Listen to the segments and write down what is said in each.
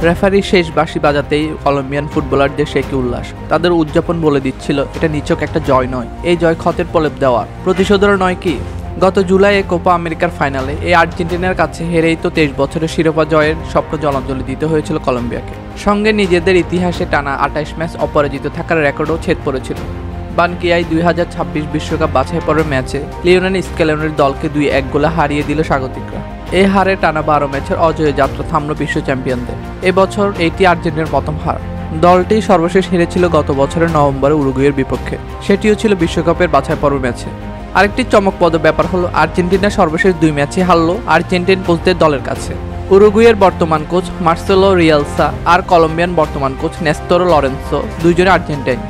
Referee শেষ বাঁশি বাজাতেই Colombian ফুটবলারদের সে কি উল্লাস। তাদের উদযাপন বলে দিচ্ছিল এটা নিছক একটা জয় নয়, এই জয় ক্ষতের প্রলেপ দেওয়ার প্রতিশোধের নয় কি। গত জুলাইয়ে কোপা আমেরিকার ফাইনালে এই আর্জেন্টিনার কাছে হেরেই তো 23 বছরের শিরোপা জয়ের স্বপ্ন জলাঞ্জলি দিতে হয়েছিল কলম্বিয়াকে। সঙ্গে নিজেদের ইতিহাসে টানা 28 ম্যাচ অপরাজিত থাকার রেকর্ডও ছেদ পড়েছিল। বানকিয়ায় 2026 বিশ্বকাপ বাছাই পর্বের ম্যাচে লিওনেল স্কেলোনির দলকে 2-1 গোলে হারিয়ে দিল স্বাগতিকরা। এই হারে টানা 12 ম্যাচের অজয় যাত্রা থামল বিশ্ব চ্যাম্পিয়নদের। এবছর এটি আর্জেন্টিনার প্রথম হার। দলটি সর্বশেষ হেরেছিল গত বছরের নভেম্বরে উরুগুয়ের বিপক্ষে, সেটিও ছিল বিশ্বকাপের বাছাই পর্ব ম্যাচে। আরেকটি চমকপ্রদ ব্যাপার হলো আর্জেন্টিনা সর্বশেষ 2 ম্যাচে হারল আর্জেন্টিন কোচদের দলের কাছে। উরুগুয়ের বর্তমান কোচ মার্সেলো রিয়ালসা আর কলম্বিয়ান বর্তমান কোচ নেস্তোর লরেন্সো দুইজনে আর্জেন্টাইন।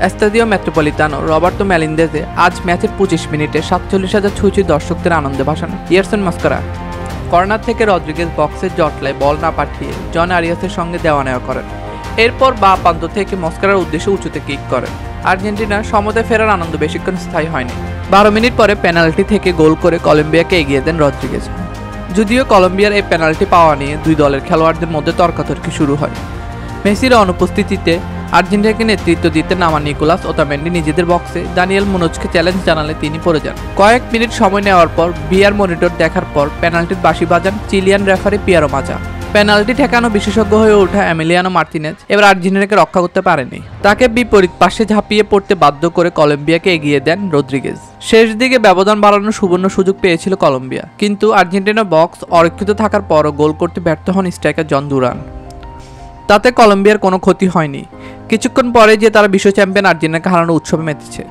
এস্তাদিও মেট্রোপলিতানো রবার্তো মেলিন্দেজে আজ ম্যাচের 25 মিনিটে 47,000 ছুঁচি দর্শকদের আনন্দে ভাসান ইয়ারসন মাস্কারা। কর্নার থেকে রদ্রিগেজ বক্সের জটলায় বল না পাঠিয়ে জন আরিয়াসের সঙ্গে দেওয়া নেওয়া করেন। এরপর বাঁ প্রান্ত থেকে মস্কারার উদ্দেশ্যে উঁচুতে কিক করেন। আর্জেন্টিনার সমতায় ফেরার আনন্দ বেশিক্ষণ স্থায়ী হয়নি। 12 মিনিট পরে পেনাল্টি থেকে গোল করে কলম্বিয়াকে এগিয়ে দেন রদ্রিগেজ। যদিও কলম্বিয়ার এই পেনাল্টি পাওয়া নিয়ে দুই দলের খেলোয়াড়দের মধ্যে তর্কাতর্কি শুরু হয়। মেসির অনুপস্থিতিতে আর্জেন্টিনাকে নেতৃত্ব দিতে নামা নিকোলাস ওতামেন্ডি নিজেদের বক্সে দানিয়েল মুনোজকে চ্যালেঞ্জ জানালে তিনি পড়ে যান। কয়েক মিনিট সময় নেওয়ার পর বিআর মনিটর দেখার পর পেনাল্টির বাঁশি বাজান চিলিয়ান রেফারি পিয়ারো মাজা। পেনাল্টি ঠেকানো বিশেষজ্ঞ হয়ে ওঠা এমিলিয়ানো মার্তিনেজ এবার আর্জেন্টিনাকে রক্ষা করতে পারেনি। তাকে বিপরীত পাশে ঝাঁপিয়ে পড়তে বাধ্য করে কলম্বিয়াকে এগিয়ে দেন রদ্রিগেজ। শেষ দিকে ব্যবধান বাড়ানোর সুবর্ণ সুযোগ পেয়েছিল কলম্বিয়া, কিন্তু আর্জেন্টিনা বক্স অরক্ষিত থাকার পরও গোল করতে ব্যর্থ হন স্ট্রাইকার জন দুরান। তাতে কলম্বিয়ার কোনো ক্ষতি হয়নি। কিছুক্ষণ পরে যে তারা বিশ্ব চ্যাম্পিয়ন আর্জেন্টিনাকে হারানোর উৎসবে মেতেছে।